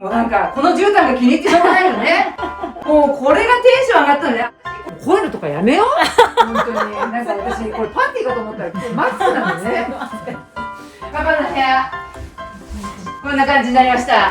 もうなんか、この絨毯が気に入ってしょうがないよね。もうこれがテンション上がったのね。こういうのとかやめよう。本当に。なんか私、これパンティーかと思ったら、マスクなのね。パパの部屋、こんな感じになりました。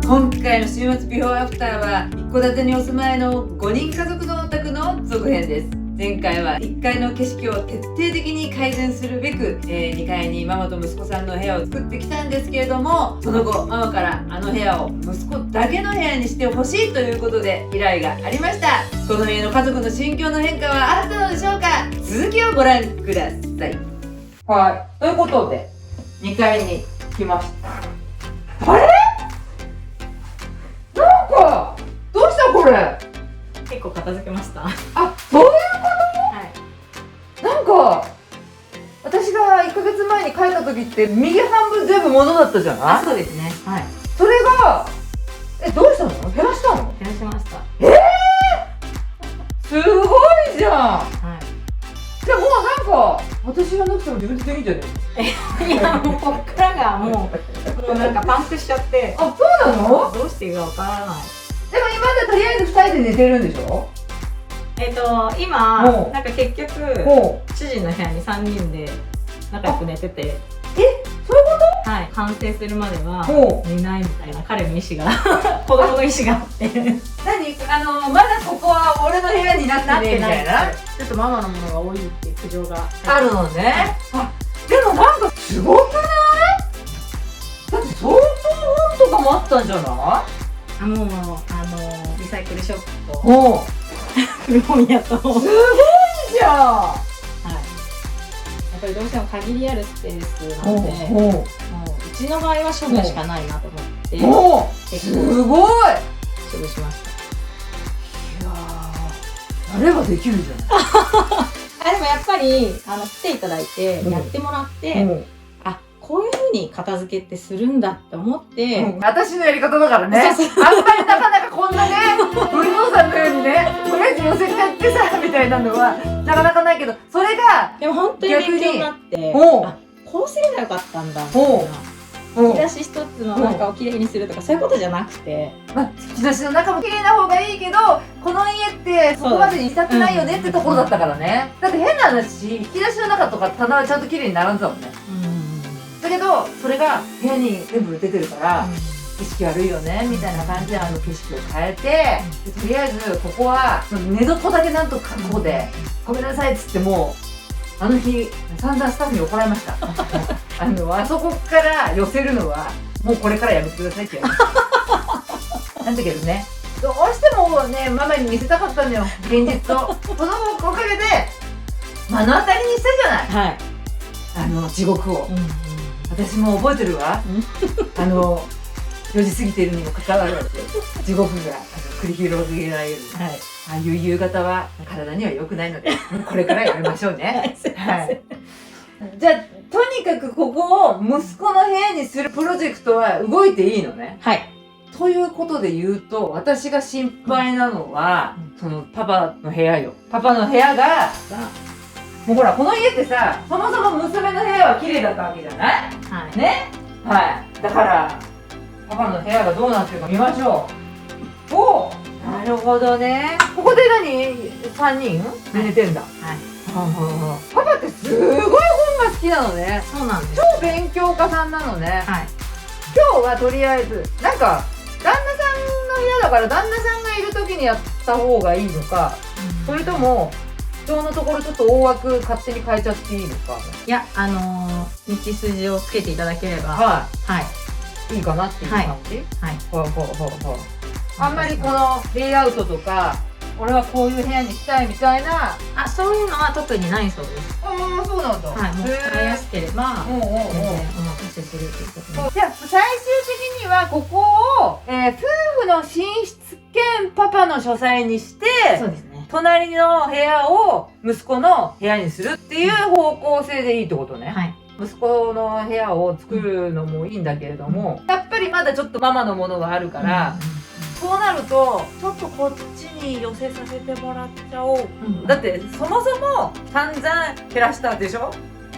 今回の週末ビフォーアフターは一戸建てにお住まいの5人家族のお宅の続編です。前回は1階の景色を徹底的に改善するべく、2階にママと息子さんの部屋を作ってきたんですけれども、その後ママからあの部屋を息子だけの部屋にしてほしいということで依頼がありました。この家の家族の心境の変化はあったのでしょうか。続きをご覧ください。はい、ということで2階に来ました。あれ、なんかどうしたこれ。結構片付けました。あ、そういうこと。はい。なんか私が1ヶ月前に帰った時って右半分全部物だったじゃない。あ、そうですね。はい。それがどうしたの？減らしたの？減らしました。すごいじゃん。はじゃあもうなんか私がなくても自分でできるんじゃない？い。いや、もうこっからがもうなんかパンクしちゃって。あ、そうなの？どうしていいかわからない。でも今までとりあえず2人で寝てるんでしょ？今もうなんか結局も主人の部屋に3人で仲良く寝てて、そういうこはい、完成するまではも寝ないみたいな彼の意思が子供の意思があってと？何？まだここは俺の部屋になってねみたいな。ちょっとママのものが多いっていう苦情があるのね。あ、でもなんかすごくない？だって相当本とかもあったんじゃない？もうリサイクルショップともう古本屋と、すごいじゃはい、やっぱりどうしても限りあるスペースなので、もううちの場合は処分しかないなと思ってもうすごい。処分しました。いやー、やればできるじゃでもやっぱり来ていただいてやってもらって、ん。こういう風に片付けってするんだって思って、私のやり方だからね。そうそうあんまりなかなかこんなね、ブルドーザーのようにね、とりあえず寄せちゃってさみたいなのはなかなかないけど、それがでも本当に勉強になって、おうあ、こうすればよかったんだみたおういな。引き出し一つの中をきれいにするとかそういうことじゃなくて、まあ、引き出しの中も綺麗な方がいいけど、この家ってそこまで痛くないよねってところだったからね。だって変な話、引き出しの中とか棚はちゃんと綺麗に並んでたもんね。だけどそれが部屋に全部出てるから景色悪いよねみたいな感じで景色を変えて、でとりあえずここは寝床だけなんとか確保でごめんなさいっつって、もうあの日散々スタッフに怒られました。あそこから寄せるのはもうこれからやめてくださいって言われましたなんだけどね、どうしてもねママに見せたかったんだよ、現実を。そのおかげで目の当たりにしたじゃない、はい、地獄を。私も覚えてるわ。4時過ぎているにもかかわらず地獄が繰り広げられる、はい、ああいう夕方は体には良くないのでこれからやめましょうね。はい、じゃあとにかくここを息子の部屋にするプロジェクトは動いていいのね。はい。ということで言うと、私が心配なのは、そのパパの部屋よ。パパの部屋がもうほら、この家ってさ、そもそも娘の部屋は綺麗だったわけじゃない？はい。ね？はい。だから、パパの部屋がどうなってるか見ましょう。おお、なるほどね。ここで3人で寝てんだ。はい。パパってすごい本が好きなのね。そうなんです。超勉強家さんなのね。はい。今日はとりあえず、なんか、旦那さんの部屋だから旦那さんがいる時にやった方がいいのか、それとも、今日のところちょっと大枠勝手に変えちゃっていいのか。いや、道筋をつけていただければ、はい、はい、いいかなっていう感じ。はい。ほうほうほうほう。あんまりこのレイアウトとか、俺はこういう部屋にしたいみたいな。そういうのは特にないそうです。ああ、そうなんだ。はい、もう使いやすければ、全然おうん任せするっていうことで。じゃあ最終的にはここを、夫婦の寝室兼パパの書斎にして、そうですね。隣の部屋を息子の部屋にするっていう方向性でいいってことね。はい。息子の部屋を作るのもいいんだけれども、やっぱりまだちょっとママのものがあるから、そうなるとちょっとこっちに寄せさせてもらっちゃおう、だってそもそも散々減らしたでしょ。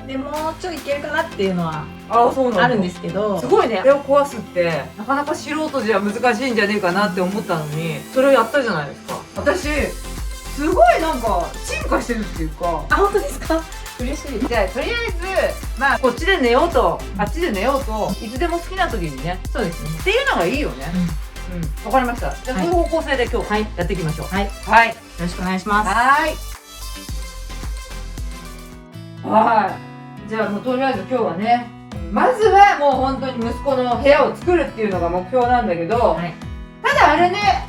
でもうちょいいけるかなっていうのはそうなんだ。あるんですけど、すごいね。あれを壊すってなかなか素人じゃ難しいんじゃねえかなって思ったのに、それをやったじゃないですか。私すごいなんか進化してるっていうか。あ、本当ですか？嬉しい。じゃあとりあえずまあこっちで寝ようとあっちで寝ようといつでも好きな時にね、そうですね。っていうのがいいよね。わかりました。じゃあそういう方向性で今日やっていきましょう。はい。はい。よろしくお願いします。はい。じゃあもうとりあえず今日はね、まずはもう本当に息子の部屋を作るっていうのが目標なんだけど、ただあれね、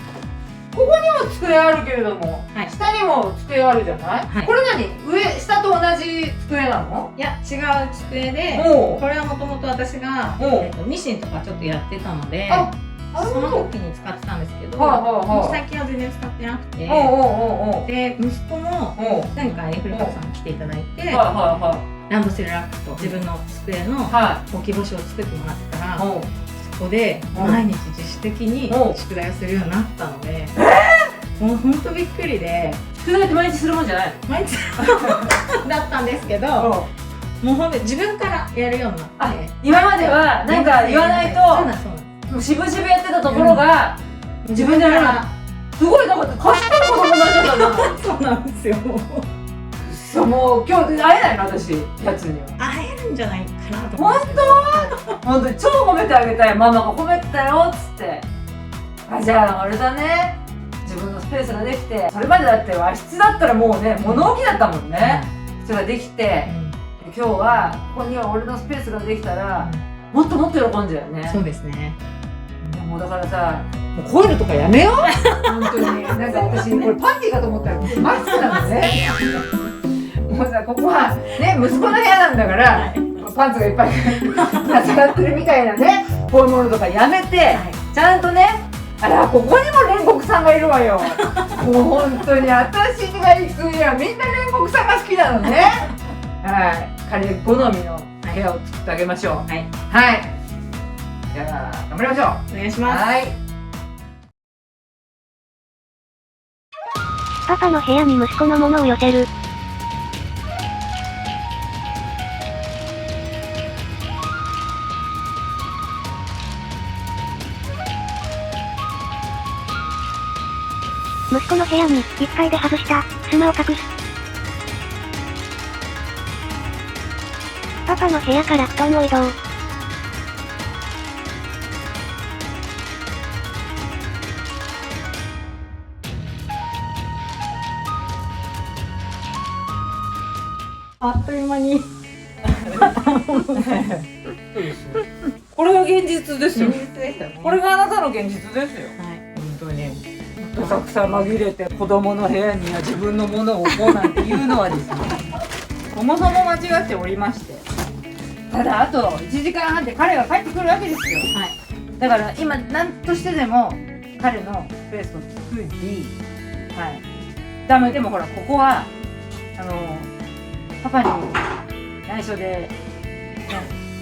ここにも机あるけれども、下にも机あるじゃない？これ何？下と同じ机なの？いや、違う机で、これはもともと私がミシンとかちょっとやってたので、その時に使ってたんですけど、最近は全然使ってなくて、で、息子も前回古川さんに来ていただいて、ランドセルラックと自分の机の置き場所を作ってもらってから、そこで毎日自主的に宿題をするようになったので、もうほんとびっくりで。宿題って毎日するもんじゃないの？毎日だったんですけど、もうほんと自分からやるようになって、今まではなんか言わないと渋々やってたところが自分でやる。すごいなんか賢い子供になっちゃったじゃない。そうなんですよ。もう今日会えないの私やつには。会えるんじゃないかなと思って。本当に超褒めてあげたい。ママが褒めてたよっつって。じゃああれだね、自分のスペースができて、それまでだって和室だったらもうね物置だったもんね。それができて、今日はここには俺のスペースができたらもっともっと喜んじゃうよね。そうですね。もうだからさ、もうこういうのとかやめよう。本当になんか私これパンティーかと思ったらマスクなのね。もうさ、ここはね息子の部屋なんだから、パンツがいっぱい重なってるみたいなね、こういうものとかやめて、ちゃんとね、あらここにも煉獄さんがいるわよ。もう本当に私が行くにはみんな煉獄さんが好きなのね。はい、彼好みの部屋を作ってあげましょう。はい。じゃあ頑張りましょう。お願いします。パパの部屋に息子のものを寄せる。息子の部屋に1階で外したスマを隠す。パパの部屋から布団を移動。あっという間にこれが現実ですよ。これがあなたの現実ですよ。本当にどさくさ紛れて子供の部屋には自分のものを置こうなんていうのはですね、そもそも間違っておりまして、ただあと1時間半で彼が帰ってくるわけですよ。だから今何としてでも彼のスペースを作り、ダメでもほらここはパパに内緒で、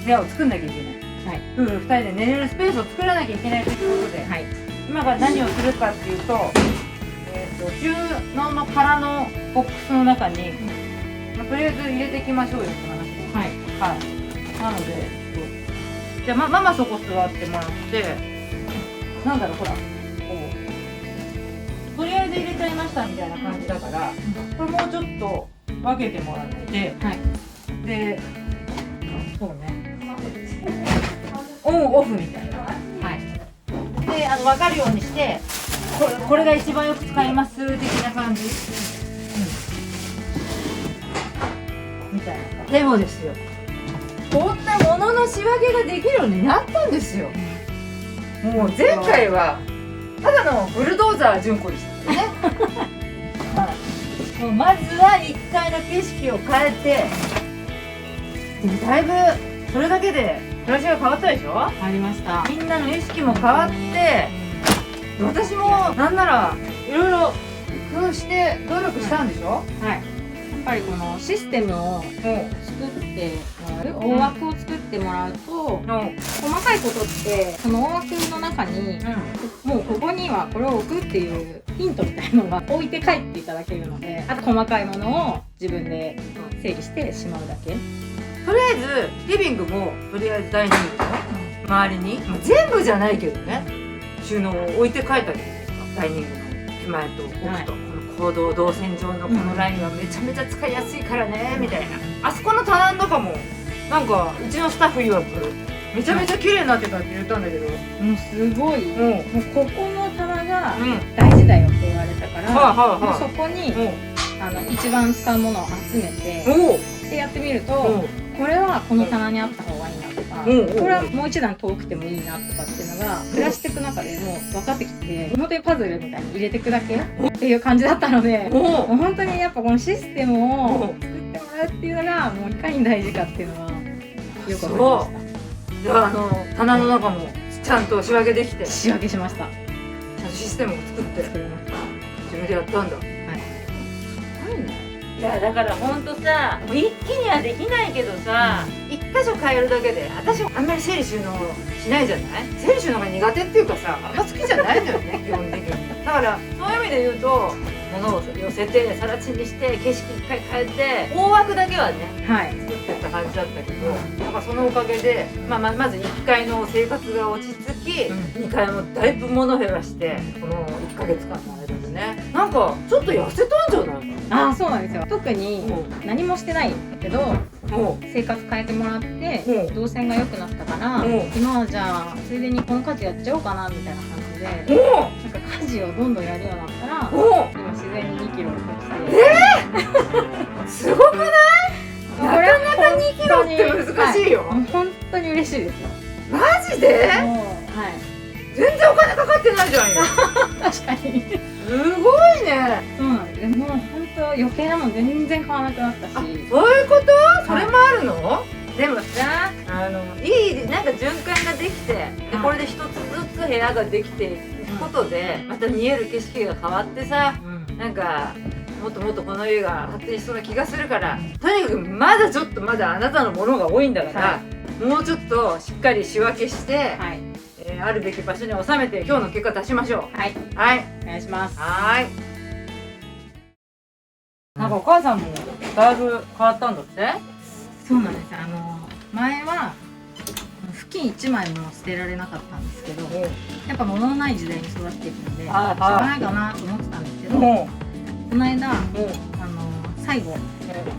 部屋を作んなきゃいけない。夫婦2人で寝れるスペースを作らなきゃいけないということで、今から何をするかっていうと、収納の空のボックスの中に、とりあえず入れていきましょうよって話です。なので、じゃあママそこ座ってもらって、なんだろう、ほら、こう、とりあえず入れちゃいましたみたいな感じだから、これもうちょっと分けてもらって、で、そうね、オンオフみたいな。で、分かるようにして、これが一番よく使います的な感じ。みたいな。でもですよ、こんなものの仕分けができるようになったんですよ。もう前回はただのブルドーザー純子でしたね。もうまずは1階の景色を変えて、だいぶそれだけで暮らしが変わったでしょ。ありました。みんなの意識も変わって、私もなんならいろいろ工夫して努力したんでしょ。ぱりこのシステムを作ってもらう、大枠を作ってもらうと、細かいことってその大枠の中に、もうここにはこれを置くっていうヒントみたいなのが置いて帰っていただけるので、あと細かいものを自分で整理してしまうだけ。とりあえずリビングもとりあえずダイニングの周りに、全部じゃないけどね、収納を置いて帰ったりですか。ダイニングの手前と奥と、この行動動線上のこのラインはめちゃめちゃ使いやすいからねみたいな。あそこの棚の中もなんかうちのスタッフ曰くめちゃめちゃ綺麗になってたって言ったんだけど、もうすごい、もうここの棚がうん大事だよって言われたから、はいもうそこに一番使うものを集めてでやってみると、これはこの棚にあった方がいいなとか、これはもう一段遠くてもいいなとかっていうのが暮らしていく中でもう分かってきて、本当にパズルみたいに入れていくだけっていう感じだったので、もう本当にやっぱこのシステムを作ってもらうっていうのがもういかに大事かっていうのはよく分かりました。じゃあ棚の中もちゃんと仕分けできて、仕分けしました。ちゃんとシステムを作って作りました。自分でやったんだ。いやだからほんとさ、一気にはできないけどさ、一箇所変えるだけで、私あんまり整理収納しないじゃない。整理収納が苦手っていうかさ、あんま好きじゃないんだよね基本的に。だからそういう意味で言うと、物を寄せて更地にして景色一回変えて、大枠だけはねはい作ってった感じだったけど、なんかそのおかげで、まず1階の生活が落ち着き、2階もだいぶ物減らして、この1ヶ月間の間でね、なんかちょっと痩せたんじゃないああそうなんですよ。特に何もしてないけどの。生活変えてもらって動線が良くなったから今はじゃあついでにこの家事やっちゃおうかなみたいな感じで、なんか家事をどんどんやるようになったら今自然に2キロ落ちて、すごくない？これはなかなか2キロって難しいよ。本当に嬉しいですよ。マジで？もうはい全然お金かかってないじゃんよ。確かにすごいね。そうなんです。もう本当余計なもん全然買わなくなったし。そういうこと？それもあるの？でもさ、いいなんか循環ができて、でこれで一つずつ部屋ができていくことで、また見える景色が変わってさ、なんかもっともっとこの家が発展しそうな気がするから、とにかくまだちょっとまだあなたのものが多いんだから、もうちょっとしっかり仕分けして、あるべき場所に収めて今日の結果出しましょう。はい、お願いします。なんかお母さんもだいぶ変わったんだって？そうなんです。前は布巾1枚も捨てられなかったんですけど、やっぱ物のない時代に育っていくのでしょうがないかなと思ってたんですけど、この間最後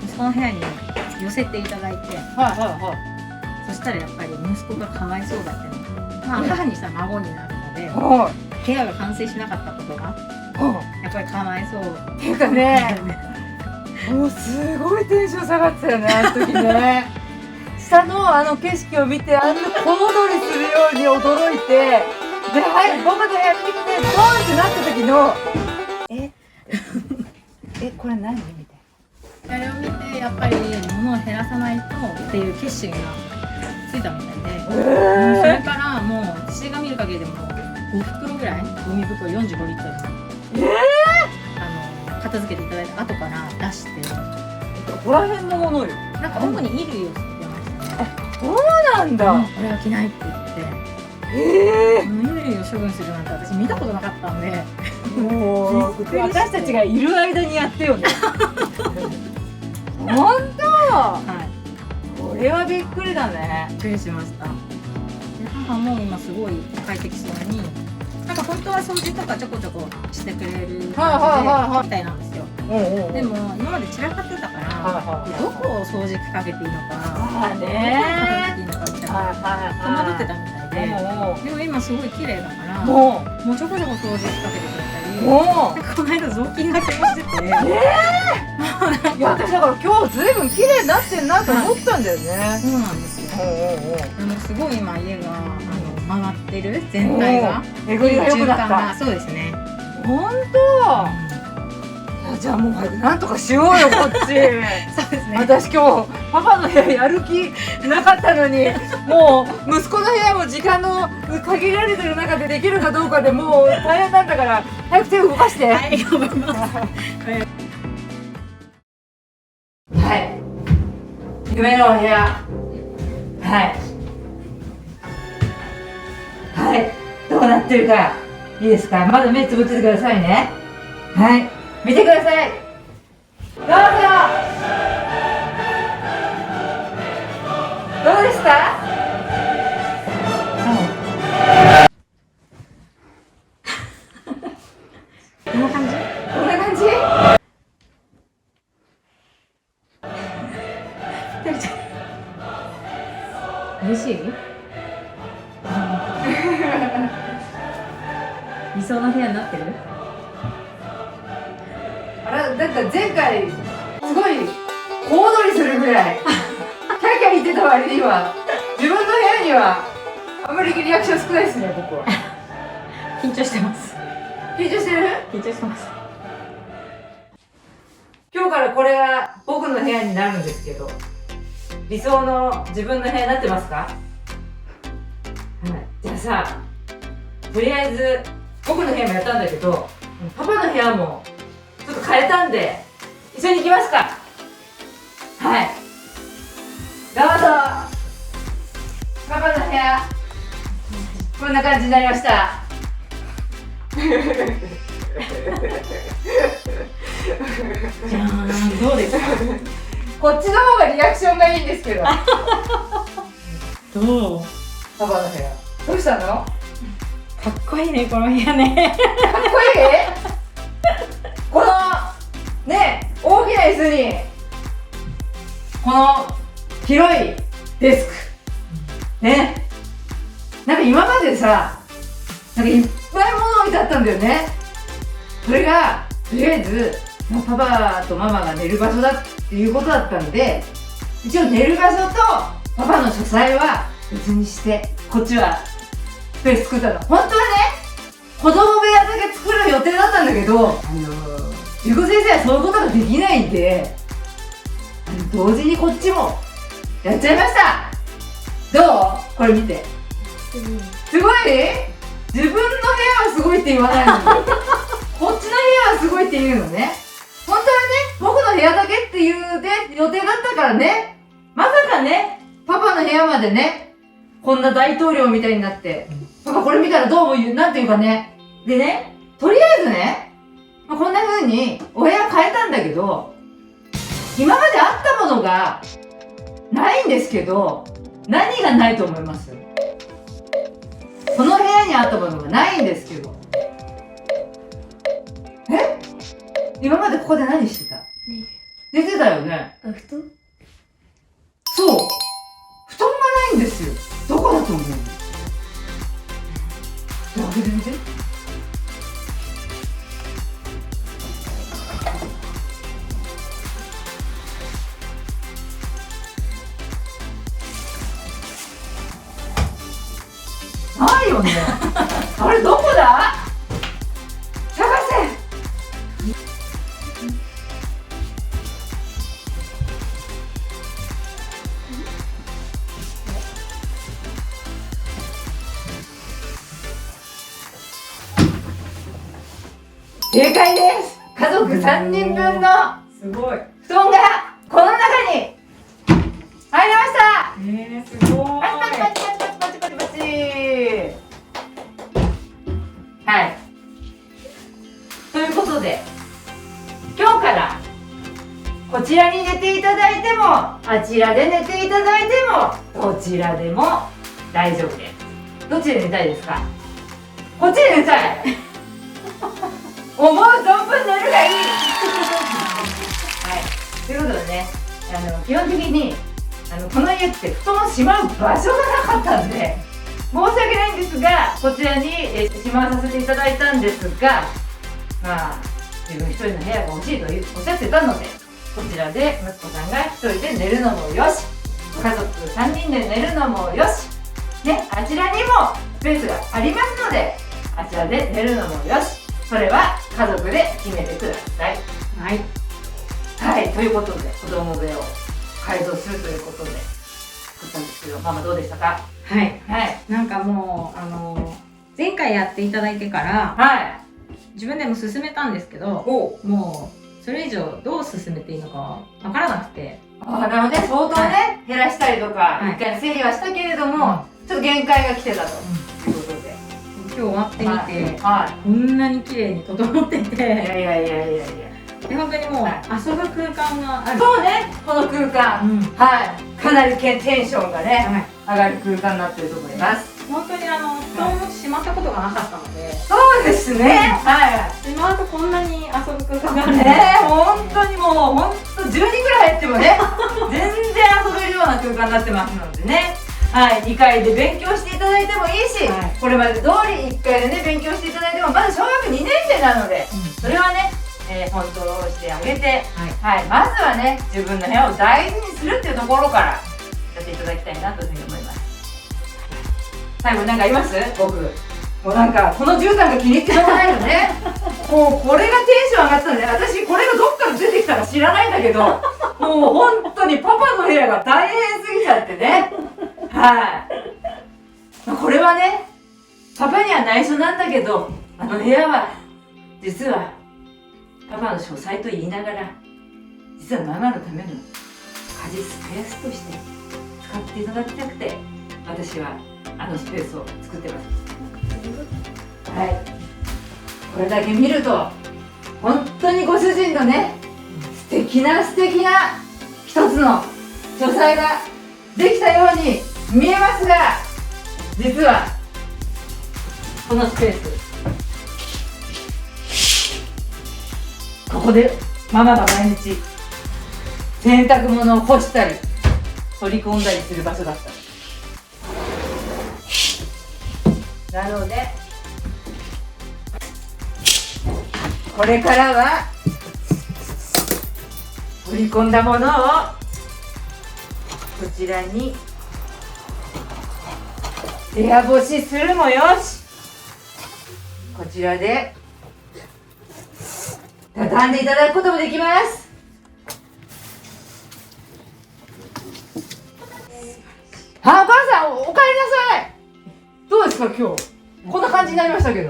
息子の部屋に寄せていただいて、そしたらやっぱり息子がかわいそうだって、母にしたら孫になるので、部屋が完成しなかったことがやっぱりかわいそうっていうかね、もうすごいテンション下がってたよね、あの時ね。下の景色を見て、小躍りするように驚いて、で、僕の部屋に来てドーンってなった時のこれ何？みたいな。あれを見てやっぱり物を減らさないとっていう決心がついたみたいで、それからもう私が見る限りでも5袋ぐらいゴミ袋45リットル片付けていただいた後から出して、ここら辺のものよ。なんか主に衣類を捨ててましたね。そうなんだ。これは着ないって言って衣類を処分するなんて私見たことなかったんで、もう私たちがいる間にやってよね。本当？これはびっくりだね。びっくりしました。で母も今すごい快適そうに、なんか本当は掃除とかちょこちょこしてくれる感じでみたいなんですよ。でも今まで散らかってたから、どこを掃除機かけていいのか、どこを片付けていいのかみたいな戸惑ってたみたいで、でも今すごい綺麗だから、もうちょこちょこ掃除機かけてくれたり、この間雑巾がけもしてて、いや私だから今日ずいぶん綺麗になってんなと思ったんだよね。そうなんですよ。でもすごい今家が回ってる全体が巡りが良くなった。そうですね。本当。じゃあもうなんとかしようよこっち。そうですね。私今日パパの部屋やる気なかったのに、もう息子の部屋も時間の限られてる中でできるかどうかでもう大変なんだから早く手を動かして。はい、頑張ります。夢のお部屋。はいはい、どうなってるかいいですか。まだ目つぶっててくださいね。はい、見てください。どうぞ。どうですか。こんな感じ？こんな感じ。嬉しい？理想の部屋になってる？あら、だから前回すごい小躍りするぐらいキャーキャー言ってた割には自分の部屋にはあんまりリアクション少ないですね。僕は緊張してます。緊張してる。緊張してます。今日からこれが僕の部屋になるんですけど、理想の自分の部屋になってますか。はい、じゃあさ、とりあえず僕の部屋もやったんだけど、パパの部屋もちょっと変えたんで一緒に行きますか。はい、どうぞ。パパの部屋こんな感じになりました。じゃーん、どうですか？こっちの方がリアクションがいいんですけど。どう？パパの部屋どうしたの。かっこいいね、この部屋ね。かっこいい。このね、大きな椅子にこの広いデスクね。なんか今までさ、なんかいっぱい物置いてあったんだよね。それがとりあえずパパとママが寝る場所だっていうことだったんで、一応寝る場所とパパの書斎は別にして、こっちはスペース作ったの。本当はね、子供部屋だけ作る予定だったんだけど、ゆこ先生はそういうことができないんで、同時にこっちもやっちゃいました。どう？これ見て。すごい？自分の部屋はすごいって言わないのにこっちの部屋はすごいって言うのね。本当はね、僕の部屋だけっていうで予定だったからね、まさかね、パパの部屋までね、こんな大統領みたいになって、パパこれ見たらどうも言う、なんていうかね。でね、とりあえずね、こんな風にお部屋変えたんだけど、今まであったものがないんですけど、何がないと思います？この部屋にあったものがないんですけど。え？今までここで何してた？寝てたよね。あ、布団？そう。布団がないんですよ。どこだと思う？開けてみて。ないよね。あれどこだ？探せ。正解です。家族3人分のすごい。布団がこの中に入りました。すごい。パチパチパチパチパチパチパチ。はい。ということで、今日からこちらに寝ていただいても、あちらで寝ていただいても、どちらでも大丈夫です。どっちで寝たいですか？こっちで寝たい。思う存分寝るがいい。はい。ということでね、基本的にこの家って布団をしまう場所がなかったんで、申し訳ないんですが、こちらにしまわさせていただいたんですが、まあ自分一人の部屋が欲しいとおっしゃってたので、こちらで息子さんが一人で寝るのもよし、家族3人で寝るのもよしね、あちらにもスペースがありますので、あちらで寝るのもよし、それは家族で決めてください。はい。はい、ということで子供部屋を改造するということで作ったんですけど、ママどうでしたか？はい。はい。なんかもう前回やっていただいてからはい。自分でも進めたんですけど、おもうそれ以上どう進めていいのかわからなくて、なので相当ね、減らしたりとか、一回整理はしたけれども、ちょっと限界が来てたということで、今日終わってみて、はこんなに綺麗に整ってい、いて、やいやいやいやいや、で本当にもう遊ぶ空間がある。そうね、この空間、はい、かなりテンションがね、上がる空間になってると思います。本当に布団もしまったことがなかったので、そうですね、はい。しまうとこんなに遊ぶ空間がある。本当にもう本当10人ぐらい入ってもね全然遊べるような空間になってますのでね、はい、2階で勉強していただいてもいいし、これまで通り1階でね勉強していただいても、まだ小学2年生なので、それはね、コントロールしてあげて、はい、まずはね自分の部屋を大事にするっていうところからやっていただきたいなというふうに思います。最後なんかあります？僕もうなんかこの絨毯が気に入ってしょうがないよねもうこれがテンション上がったので、私これがどっから出てきたか知らないんだけど、もう本当にパパの部屋が大変すぎちゃってね、はい、これはねパパには内緒なんだけど、あの部屋は実はパパの書斎と言いながら、実はママのための家事スペースとして使っていただきたくて、私はあのスペースを作ってます。はい、これだけ見ると本当にご主人のね、素敵な一つの書斎ができたように見えますが、実はこのスペース、ここでママが毎日洗濯物を干したり取り込んだりする場所だった。なのでこれからは取り込んだものをこちらに部屋干しするもよし、こちらで畳んでいただくこともできます。お母さんお帰りなさい。どうですか今日こんな感じになりましたけど、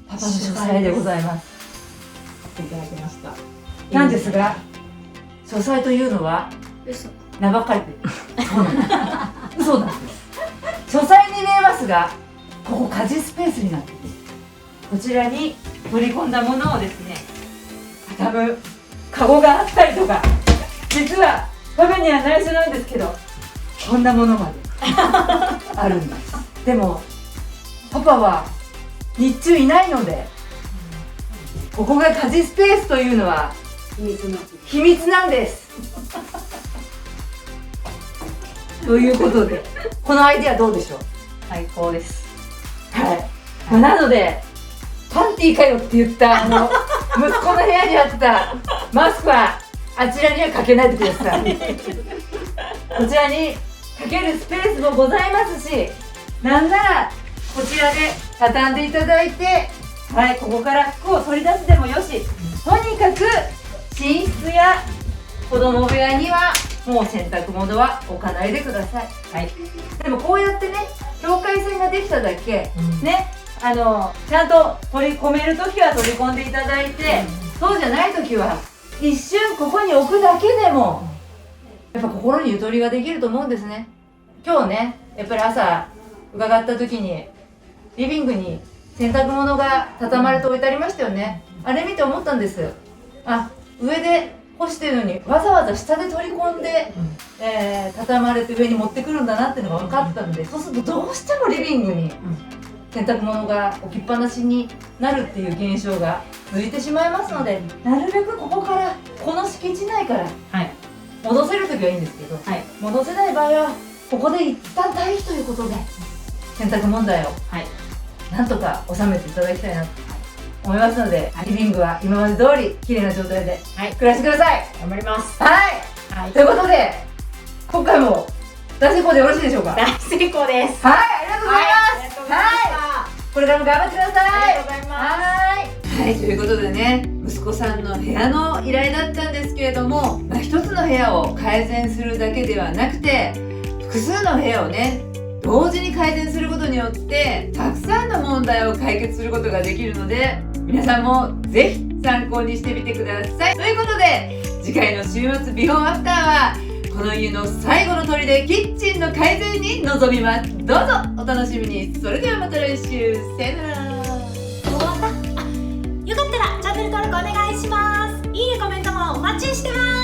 パパの書斎でございます。いただきました。なんですが、書斎というのは名ばかりでそうなんです。嘘なんです。書斎に見えますが、ここ家事スペースになっています。こちらに取り込んだものをですね、畳むカゴがあったりとか、実はパパには内緒なんですけど、こんなものまであるんです。でもパパは日中いないので、ここが家事スペースというのは秘密なんですということで、このアイデアどうでしょう？最高です。はい、なのでパンティーかよって言った息子の部屋にあったマスクはあちらにはかけないでくださいこちらにかけるスペースもございますし、なんならこちらで畳んでいただいて、はい、ここから服を取り出すでもよし、とにかく寝室や子供部屋にはもう洗濯物は置かないでください。はい、でもこうやってね、境界線ができただけ、ね、ちゃんと取り込めるときは取り込んでいただいて、そうじゃないときは一瞬ここに置くだけでもやっぱ心にゆとりができると思うんですね。今日ね、やっぱり朝伺った時にリビングに洗濯物が畳まれて置いてありましたよね。あれ見て思ったんです。あ、上で干してるのにわざわざ下で取り込んで、畳まれて上に持ってくるんだなっていうのが分かったんで、そうするとどうしてもリビングに洗濯物が置きっぱなしになるっていう現象が続いてしまいますので、なるべくここからこの敷地内から戻せる時はいいんですけど、戻せない場合はここで一旦退避ということで洗濯問題をなんとか収めていただきたいなと思いますので、リビングは今まで通り綺麗な状態で暮らしてください。頑張ります。はい、ということで今回も大成功でよろしいでしょうか？大成功です。はい、ありがとうございます。はい、これからも頑張ってください。ありがとうございます。はい、ということでね、息子さんの部屋の依頼だったんですけれども、一つの部屋を改善するだけではなくて、複数の部屋をね同時に改善することによってたくさんの問題を解決することができるので、皆さんもぜひ参考にしてみてください。ということで次回の週末ビフォーアフターはこの家の最後の砦でキッチンの改善に臨みます。どうぞお楽しみに。それではまた来週、さよなら。終わった。よかったらチャンネル登録お願いします。いいねコメントもお待ちしてます。